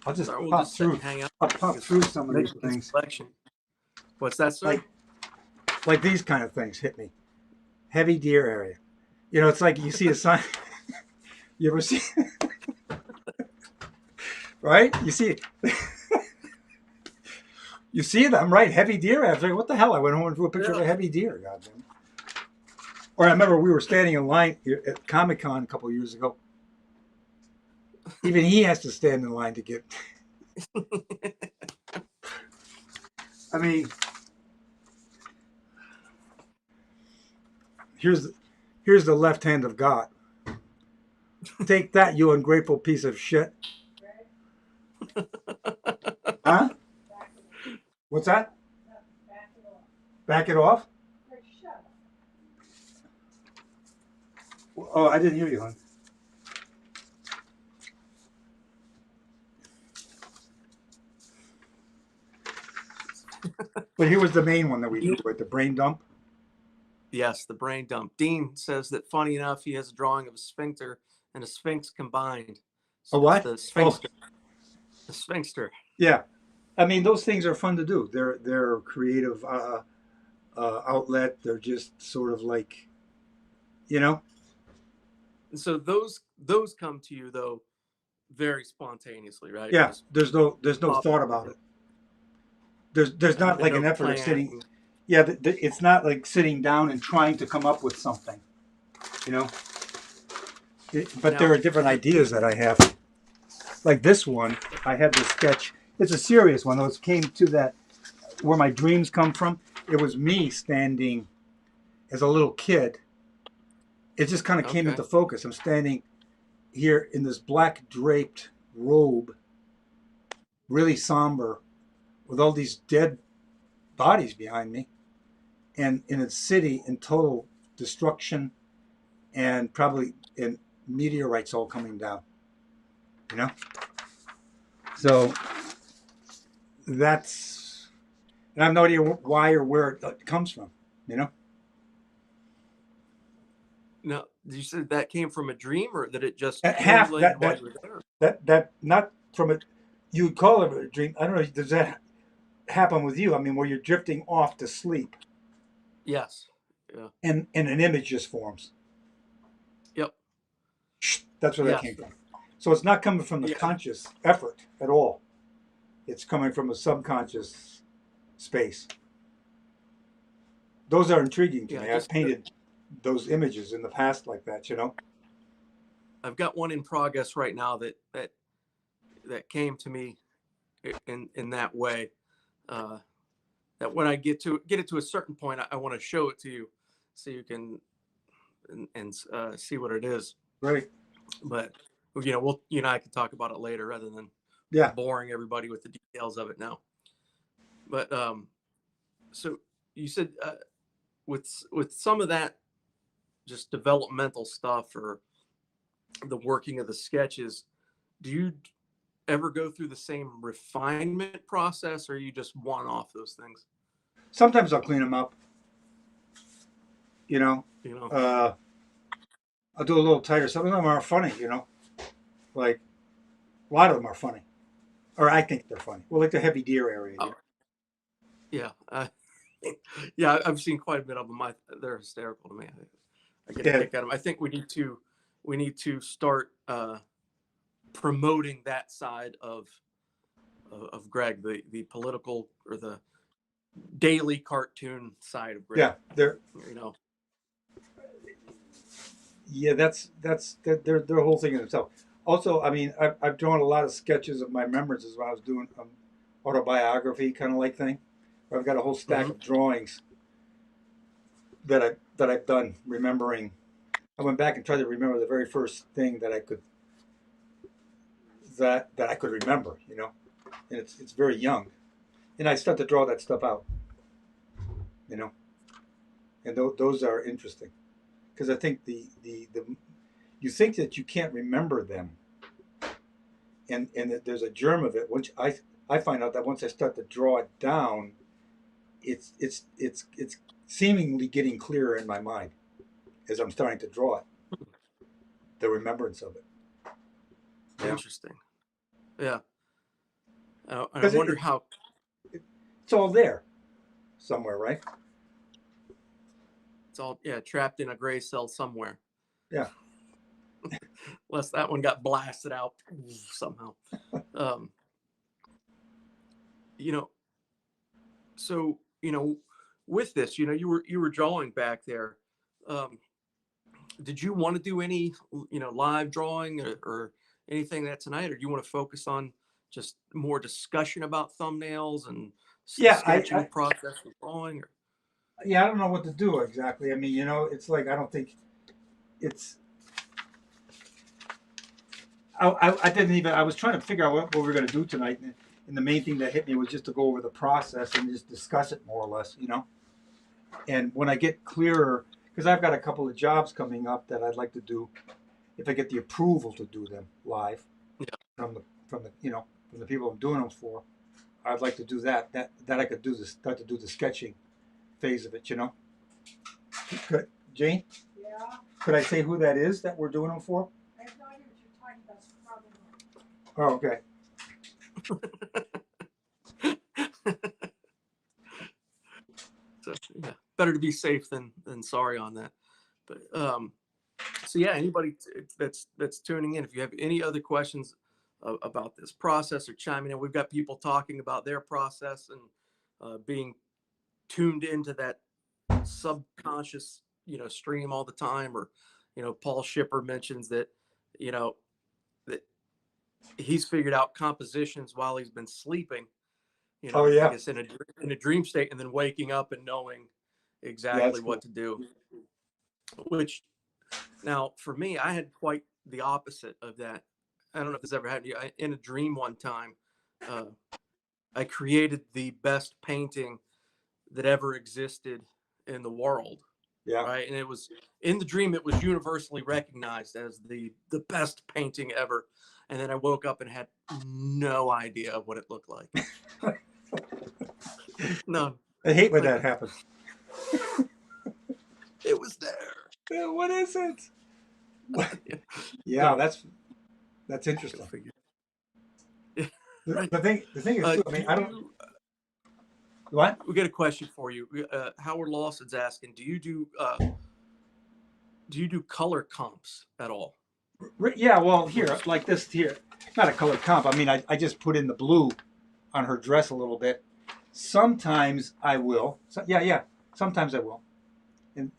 I'll just We'll pop just through. hang out. I'll pop through some of these things. Selection. What's that, sir? Like these kind of things hit me. Heavy deer area. It's like you see a sign. You ever see? Right? You see. You see them, right? Heavy deer. I was like, what the hell? I went home and drew a picture of a heavy deer. Goddamn. Or I remember we were standing in line at Comic-Con a couple of years ago. Even he has to stand in line to get. I mean, here's the left hand of God. Take that, you ungrateful piece of shit. Huh? What's that? Back it off? Oh, I didn't hear you, hon. But here was the main one that we do, right? The brain dump. Yes, the brain dump. Dean says that, funny enough, he has a drawing of a sphincter and a sphinx combined. So a what? The sphinxter. Oh. The sphinxter. Yeah. I mean, those things are fun to do. They're creative outlet. They're just sort of like, So those come to you though very spontaneously, right? Yeah. There's no thought about it. There's not like an effort of sitting. Yeah, it's not like sitting down and trying to come up with something, But there are different ideas that I have. Like this one, I had this sketch. It's a serious one. It came to that where my dreams come from. It was me standing as a little kid. It just kind of came into focus. I'm standing here in this black draped robe, really somber, with all these dead bodies behind me, and in a city in total destruction, and probably in meteorites all coming down. So that's, and I have no idea why or where it comes from. No, you said that came from a dream, or that it just half that not from a, you would call it a dream. I don't know. Does that happen with you? I mean, where you're drifting off to sleep? Yes. Yeah. And an image just forms. Yep. That's where that came from. So it's not coming from the conscious effort at all. It's coming from a subconscious space. Those are intriguing to me. I've painted those images in the past like that, I've got one in progress right now that came to me in that way. That when I get it to a certain point, I want to show it to you so you can and see what it is. Right. But you and I can talk about it later rather than boring everybody with the details of it now. But so you said with some of that just developmental stuff or the working of the sketches, do you ever go through the same refinement process, or you just one off those things? Sometimes I'll clean them up. I'll do a little tighter. Some of them are funny, you know, like a lot of them are funny, or I think they're funny. Well, like the heavy deer area Oh, here. yeah. Yeah, I've seen quite a bit of them. They're hysterical to me. I get a Yeah, kick out of them. I think we need to start promoting that side of Greg, the political or the daily cartoon side of Greg. yeah, they're You know. yeah. That's their whole thing in itself. Also, I mean, I've drawn a lot of sketches of my remembrances when I was doing autobiography kind of like thing. Where I've got a whole stack Mm-hmm. of drawings that I've done remembering. I went back and tried to remember the very first thing that I could remember, you know, and it's very young, and I start to draw that stuff out, you know, and those are interesting because I think the you think that you can't remember them, and that there's a germ of it, which I find out that once I start to draw it down, it's seemingly getting clearer in my mind as I'm starting to draw it, the remembrance of it, you know, Interesting. Yeah. And I because wonder how. it's all there somewhere, right? It's all, yeah, trapped in a gray cell somewhere. Yeah. Unless that one got blasted out somehow. Um, you know, so with this, you were drawing back there. Um, did you want to do any live drawing or anything that tonight, or do you want to focus on just more discussion about thumbnails and the Yeah, sketching process of drawing? Or yeah, I don't know what to do exactly. I mean, you know, it's like I don't think it's. I didn't even. I was trying to figure out what we were going to do tonight, and the main thing that hit me was just to go over the process and just discuss it more or less, you know. And when I get clearer, because I've got a couple of jobs coming up that I'd like to do, if I get the approval to do them live yeah, from the from the people I'm doing them for, I'd like to do that. That I could do this, start to do the sketching phase of it, you know. Could, Jane? Yeah. Could I say who that is that we're doing them for? I have no idea what you're talking about. So probably not. Oh, okay. so yeah, better to be safe than sorry on that. But so yeah, anybody that's tuning in, if you have any other questions about this process or chiming in, we've got people talking about their process and being tuned into that subconscious stream all the time. Or Paul Shipper mentions that you know that he's figured out compositions while he's been sleeping, Oh I yeah. guess in a dream state, and then waking up and knowing Yeah, exactly that's what cool. to do. Which, now for me, I had quite the opposite of that. I don't know if this ever happened to you. In a dream one time, uh, I created the best painting that ever existed in the world. Yeah. Right. And it was, in the dream, it was universally recognized as the best painting ever. And then I woke up and had no idea of what it looked like. None. I hate when Like, that happens. it was there. What is it? Yeah, So that's go interesting. figure. Yeah, The, right. the thing is too. I Do mean, I don't. you? What? We got a question for you. Howard Lawson's asking, do you do color comps at all? Yeah. Well, here, like this here, not a color comp. I mean, I just put in the blue on her dress a little bit. Sometimes I will. So, yeah, yeah. Sometimes I will,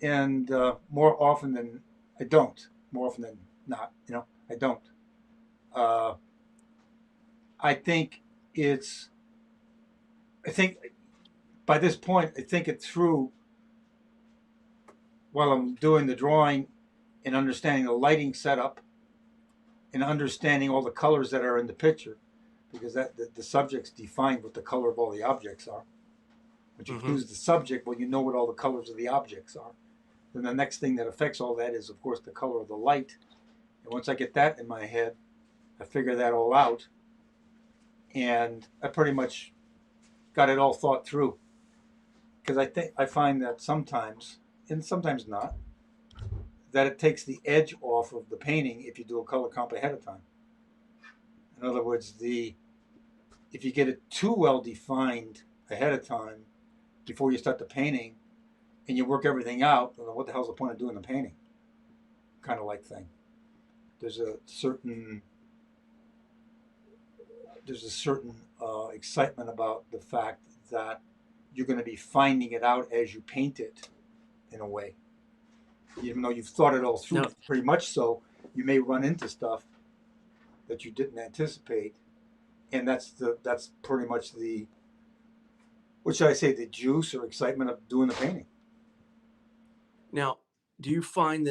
and more often than I don't. More often than not, you know, I don't. Uh, I think it's. I think by this point, I think it through while I'm doing the drawing and understanding the lighting setup and understanding all the colors that are in the picture, because the subjects define what the color of all the objects are. But you Mm-hmm. use the subject, well, you know what all the colors of the objects are. Then the next thing that affects all that is, of course, the color of the light. And once I get that in my head, I figure that all out, and I pretty much got it all thought through. Because I find that sometimes, and sometimes not, that it takes the edge off of the painting if you do a color comp ahead of time. In other words, if you get it too well defined ahead of time before you start the painting and you work everything out, well, what the hell's the point of doing the painting? Kind of like thing. There's a certain excitement about the fact that you're going to be finding it out as you paint it, in a way. Even though you've thought it all through, No. pretty much so, you may run into stuff that you didn't anticipate, and that's pretty much the, what should I say, the juice or excitement of doing the painting. Now, do you find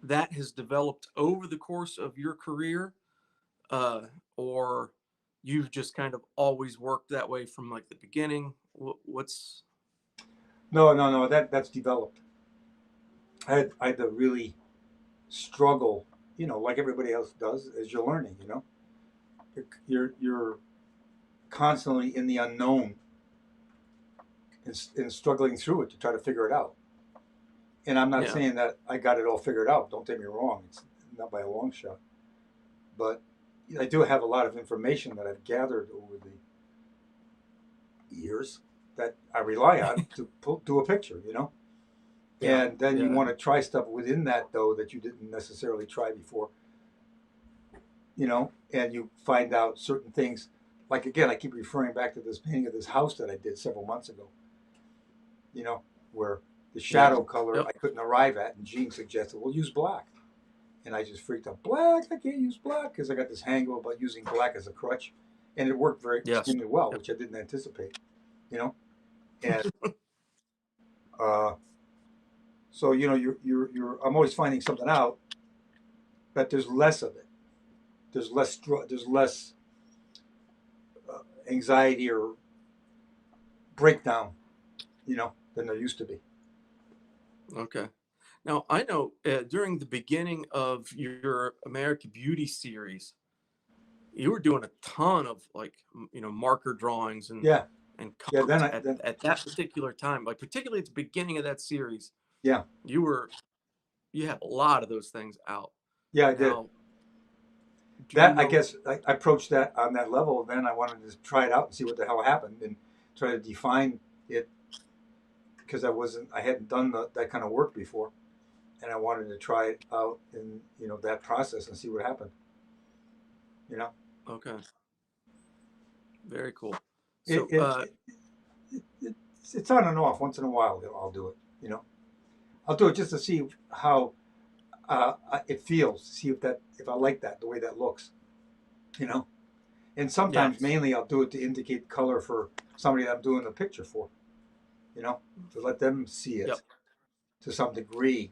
that has developed over the course of your career, or you've just kind of always worked that way from like the beginning? What's No, that's developed. I had to really struggle, like everybody else does, as you're learning. You're constantly in the unknown and struggling through it to try to figure it out. And I'm not saying that I got it all figured out. Don't take me wrong; it's not by a long shot. But I do have a lot of information that I've gathered over the years that I rely on to do a picture. And then you want to try stuff within that, though, that you didn't necessarily try before. And you find out certain things. Like, again, I keep referring back to this painting of this house that I did several months ago. Where the shadow color I couldn't arrive at, and Gene suggested, well, use black. And I just freaked out. Black? I can't use black, because I got this hang about using black as a crutch. And it worked extremely well, which I didn't anticipate. And so I'm always finding something out, but there's less of it. There's less anxiety or breakdown, than there used to be. Okay. Now, I know during the beginning of your American Beauty series, you were doing a ton of marker drawings and colors at that particular time, like particularly at the beginning of that series. Yeah. You have a lot of those things out. Yeah, I did. I guess I approached that on that level. Then I wanted to try it out and see what the hell happened and try to define it, because I hadn't done that kind of work before, and I wanted to try it out in that process and see what happened. Okay. Very cool. So it's on and off. Once in a while, I'll do it. I'll do it just to see how it feels. See if I like that, the way that looks. And sometimes mainly I'll do it to indicate color for somebody that I'm doing the picture for. To let them see it to some degree.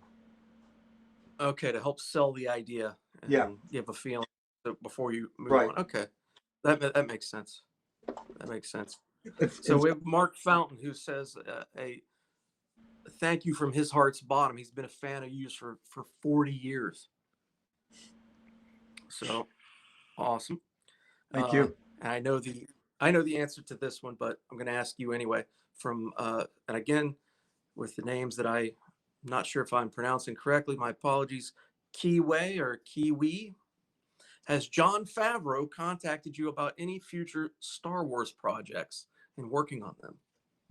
Okay, to help sell the idea and give a feeling before you move on. Okay, that makes sense. That makes sense. So we have Mark Fountain, who says a thank you from his heart's bottom. He's been a fan of yours for 40 years. So awesome. Thank you. And I know the answer to this one, but I'm going to ask you anyway. From and again, with the names that I'm not sure if I'm pronouncing correctly, my apologies. Kiwi or Kiwi. Has Jon Favreau contacted you about any future Star Wars projects and working on them?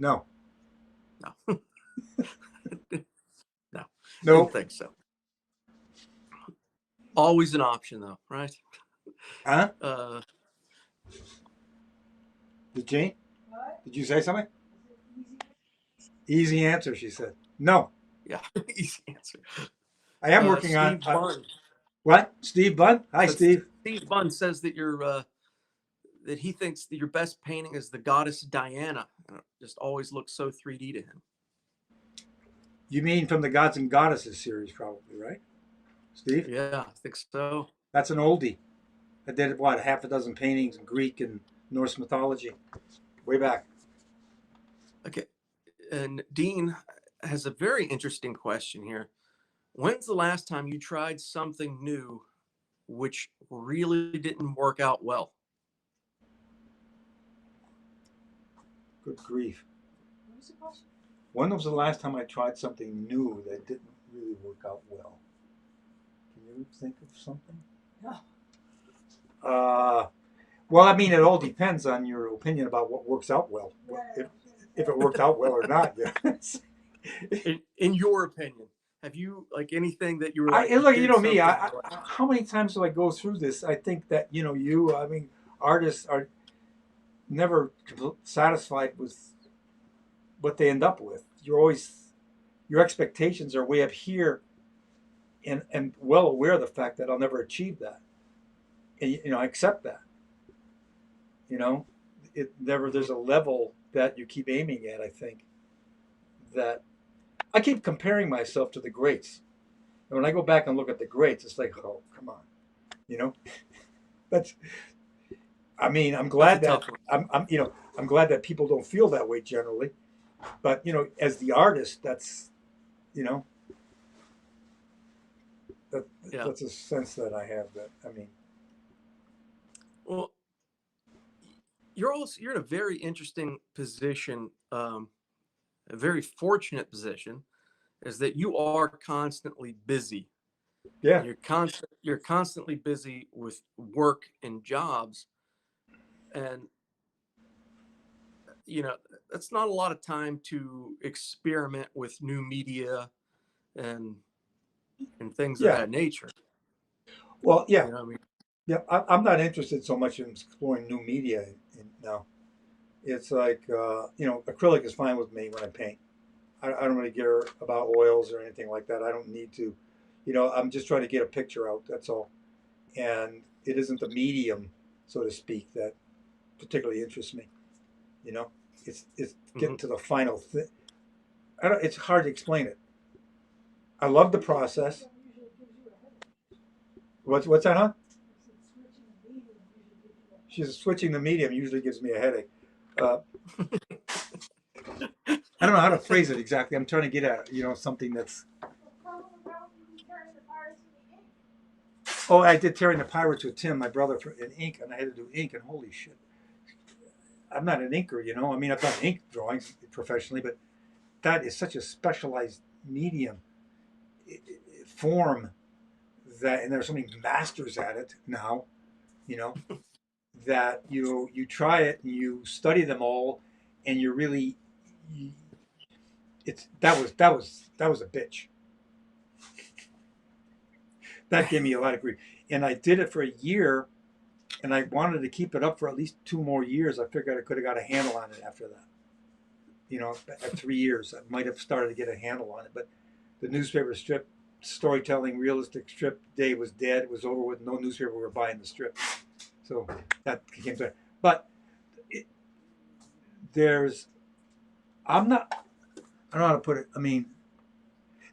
No. No. No. Nope. Didn't think so. Always an option, though, right? Huh? Did Jane? What? Did you say something? Easy answer, she said. No. Yeah, easy answer. I am working Steve Bunn. What? Steve Bunn? Hi, Steve. Steve Bunn says that that he thinks that your best painting is the goddess Diana. It just always looks so 3D to him. You mean from the Gods and Goddesses series, probably, right, Steve? Yeah, I think so. That's an oldie. I did, what, half a dozen paintings in Greek and Norse mythology. Way back. Okay. And Dean has a very interesting question here. When's the last time you tried something new which really didn't work out well? Good grief. When was the last time I tried something new that didn't really work out well? Can you think of something? No. Well, I mean, it all depends on your opinion about what works out well. If it worked out well or not. Yeah. In your opinion, have you like anything that you were like, Look, you did know me. something, How many times do I go through this? I think that I mean, artists are never satisfied with what they end up with. Your expectations are way up here, and well aware of the fact that I'll never achieve that, and I accept that. You know, it never. There's a level that you keep aiming at. I think that I keep comparing myself to the greats, and when I go back and look at the greats, it's like, oh, come on, you know. That's. I mean, I'm that's a glad that tough one. I'm glad that people don't feel that way generally, but as the artist, that's you know, that Yeah. that's a sense that I have. That I mean, Well, you're in a very interesting position, a very fortunate position, is that you are constantly busy. yeah, You're constantly busy with work and jobs, and you know that's not a lot of time to experiment with new media and things of yeah. that nature. Well, yeah, You know, what I mean, yeah. I'm not interested so much in exploring new media now. It's like acrylic is fine with me when I paint. I don't really care about oils or anything like that. I don't need to. I'm just trying to get a picture out. That's all. And it isn't the medium, so to speak, that particularly interests me. You know, it's getting mhm. to the final thing. It's hard to explain it. I love the process. What's that, huh? She's switching the medium usually gives me a headache. Uh, I don't know how to phrase it exactly. I'm trying to get at something that's. Oh, I did Tearing the Pirates with Tim, my brother, in ink, and I had to do ink, and holy shit, I'm not an inker. I mean, I've done ink drawings professionally, but that is such a specialized medium form that, and there's so many masters at it now. You know that you try it and you study them all, and you really, it's that was a bitch. That gave me a lot of grief, and I did it for a year, and I wanted to keep it up for at least 2 more years. I figured I could have got a handle on it after that. At 3 years, I might have started to get a handle on it, but the newspaper strip storytelling realistic strip day was dead. It was over with. No newspaper were buying the strip, so that came to. But it, there's, I'm not. I don't know how to put it. I mean,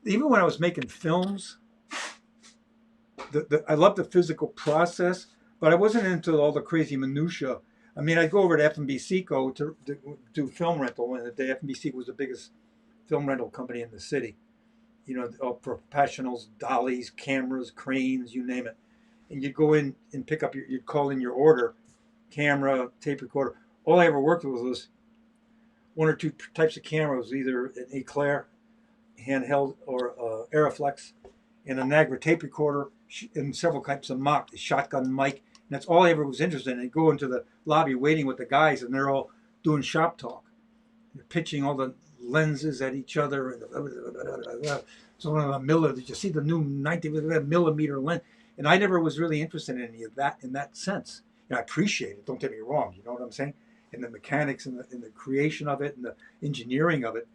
even when I was making films, I loved the physical process, but I wasn't into all the crazy minutia. I mean, I'd go over to FNBC to do film rental, and the FNBC was the biggest film rental company in the city. All professionals, dollies, cameras, cranes, you name it. And you'd go in and pick up you'd call in your order, camera, tape recorder. All I ever worked with was one or two types of cameras, either an Eclair handheld or Aeroflex, and a Niagara tape recorder, and several types of mock, the shotgun mic. And that's all I ever was interested in. I'd go into the lobby waiting with the guys, and they're all doing shop talk. They're pitching all the lenses at each other. And so one of the Miller, did you see the new 90 millimeter lens? And I never was really interested in any of that in that sense. I appreciate it. Don't get me wrong. You know what I'm saying? And the mechanics and the creation of it and the engineering of it.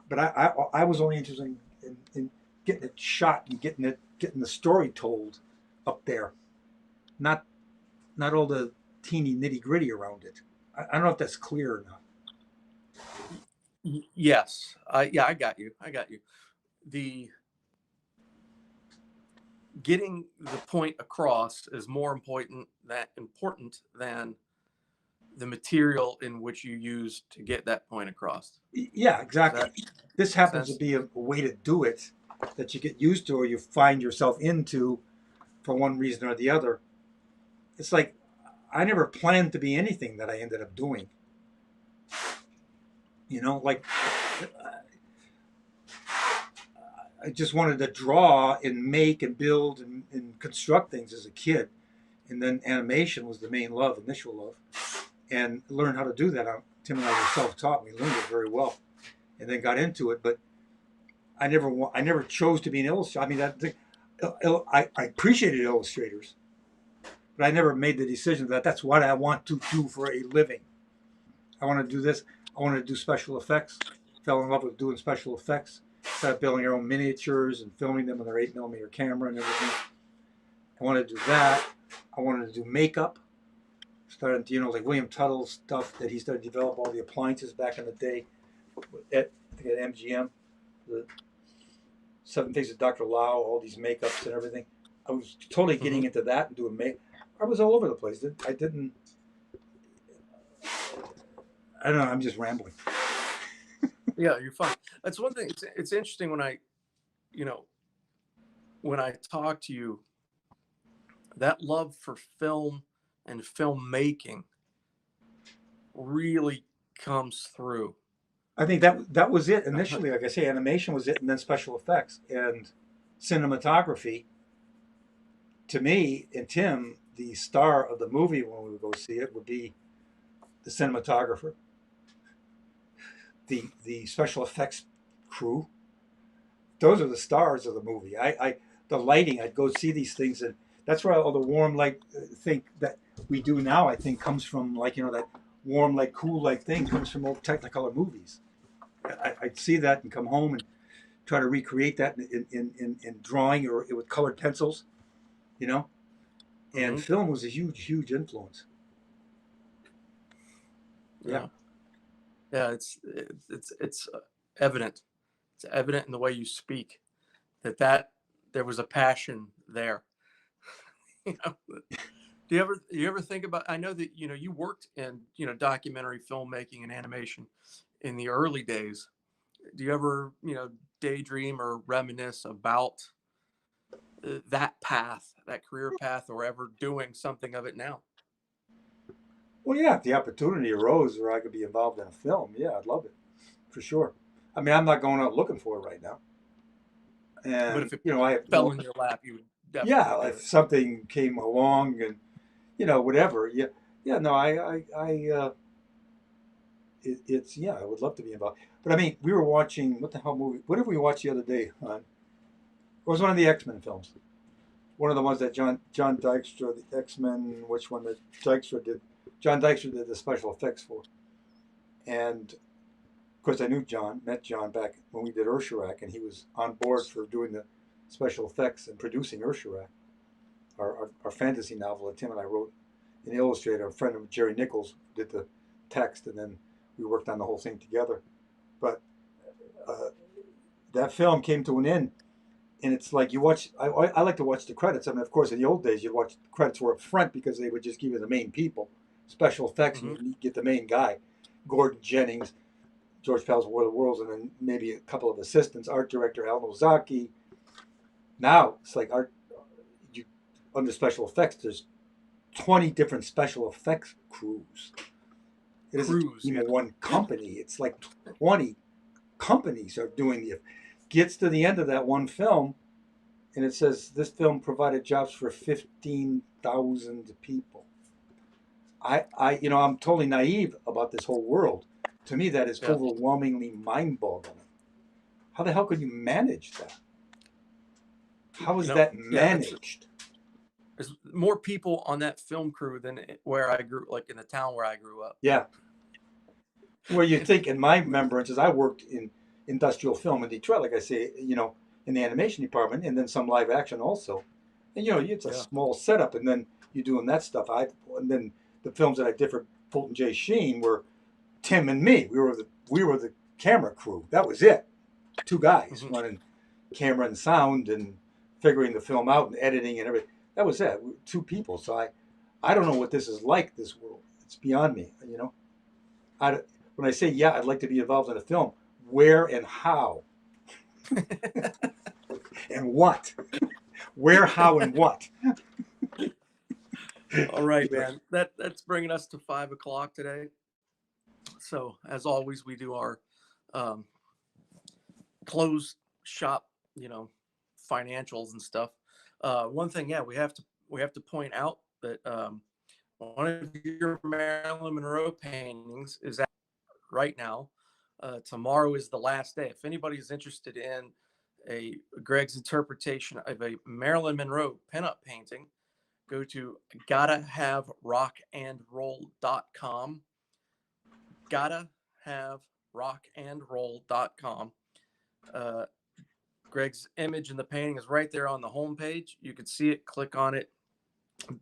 But I was only interested in getting it shot and getting the story told up there, not all the teeny nitty gritty around it. I don't know if that's clear or not. Yes, yeah, I got you. The getting the point across is more important than the material in which you use to get that point across. Yeah, Does exactly. that This make happens to sense? be a way to do it that you get used to or you find yourself into for one reason or the other. It's like I never planned to be anything that I ended up doing. Like I just wanted to draw and make and build and construct things as a kid. And then animation was the main love, initial love. And learned how to do that. Tim and I were self-taught. We learned it very well, and then got into it. But I never chose to be an illustrator. I mean, I appreciated illustrators, but I never made the decision that that's what I want to do for a living. I want to do this. I wanted to do special effects. Fell in love with doing special effects. Started building our own miniatures and filming them with our 8mm camera and everything. I wanted to do that. I wanted to do makeup. Started, like William Tuttle's stuff that he started to develop all the appliances back in the day at MGM, the Seven Days of Dr. Lau, all these makeups and everything. I was totally getting into that and doing make. I was all over the place. I don't know. I'm just rambling. Yeah, you're fine. That's one thing. It's interesting when I talk to you, that love for film and filmmaking really comes through. I think that was it initially. Like I say, animation was it, and then special effects and cinematography. To me and Tim, the star of the movie when we would go see it would be the cinematographer, the special effects crew. Those are the stars of the movie. The lighting. I'd go see these things, and that's where all the warm light thing that we do now. I think comes from that warm light, cool light thing comes from old Technicolor movies. I'd see that and come home and try to recreate that in drawing or with colored pencils, And film was a huge influence. Yeah. It's evident. It's evident in the way you speak that there was a passion there. Do you ever think about? I know that you worked in documentary filmmaking and animation in the early days. Do you ever daydream or reminisce about that path, that career path, or ever doing something of it now? Well, yeah, if the opportunity arose where I could be involved in a film, yeah, I'd love it for sure. I mean, I'm not going out looking for it right now, But and if it I have fell in your lap, you would definitely do if it. something came along and whatever, yeah, no, it's yeah, I would love to be involved. But I mean, we were watching what the hell movie? What did we watch the other day? It was one of the X-Men films. One of the ones that John Dykstra, the X-Men, which one that Dykstra did. John Dykstra did the special effects for, and of course I met John back when we did Ursharak, and he was on board for doing the special effects and producing Ursharak, our fantasy novel that Tim and I wrote. An illustrator, a friend of Jerry Nichols, did the text, and then we worked on the whole thing together. But that film came to an end, and it's like you watch. I like to watch the credits. I mean, of course, in the old days, you'd watch the credits were up front because they would just give you the main people, special effects, and you get the main guy, Gordon Jennings, George Pal's War of the Worlds, and then maybe a couple of assistants, art director Al Nozaki. Now it's like under special effects. There's 20 different special effects crews. It isn't even one company. It's like 20 companies are doing the. Gets to the end of that one film, and it says this film provided jobs for 15,000 people. I'm totally naive about this whole world. To me, that is overwhelmingly mind-boggling. How the hell could you manage that? How is that managed? There's more people on that film crew than where I grew, like in the town where I grew up. Yeah. Well, you think in my remembrances, I worked in industrial film in Detroit, like I say, in the animation department, and then some live action also. And it's a small setup, and then you're doing that stuff. And then the films that I did for Fulton J. Sheen were Tim and me. We were the camera crew. That was it. Two guys running camera and sound and figuring the film out and editing and everything. That was it. Two people. So I don't know what this is like. This world. It's beyond me. When I say I'd like to be involved in a film. Where and how? And what? Where, how, and what? All right, man. That's bringing us to 5 o'clock today. So as always, we do our closed shop you know, financials and stuff. One thing, yeah, we have to point out that one of your Marilyn Monroe paintings is out right now. Tomorrow is the last day. If anybody's interested in Greg's interpretation of a Marilyn Monroe pinup painting, go to gottahaverockandroll.com. Gottahaverockandroll.com. Greg's image in the painting is right there on the homepage. You can see it, click on it,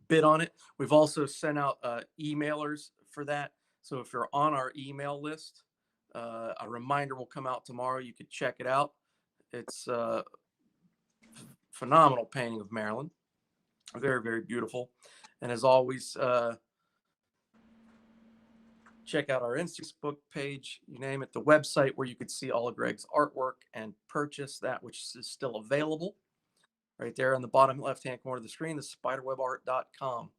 bid on it. We've also sent out emailers for that. So if you're on our email list, a reminder will come out tomorrow. You could check it out. It's a phenomenal painting of Marilyn. Very, very beautiful. And as always, check out our Facebook page, you name it, the website where you could see all of Greg's artwork and purchase that, which is still available. Right there on the bottom left-hand corner of the screen, the spiderwebart.com.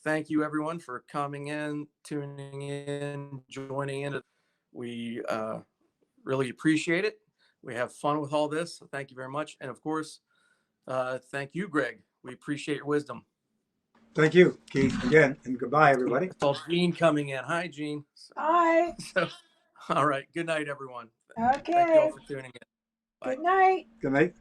Thank you, everyone, for coming in, tuning in, joining in. We really appreciate it. We have fun with all this. So thank you very much. And, of course, thank you, Greg. We appreciate your wisdom. Thank you, Keith, again, and goodbye, everybody. It's all Gene coming in. Hi, Gene. Hi. So, all right. Good night, everyone. Okay. Thank you all for tuning in. Bye. Good night. Good night.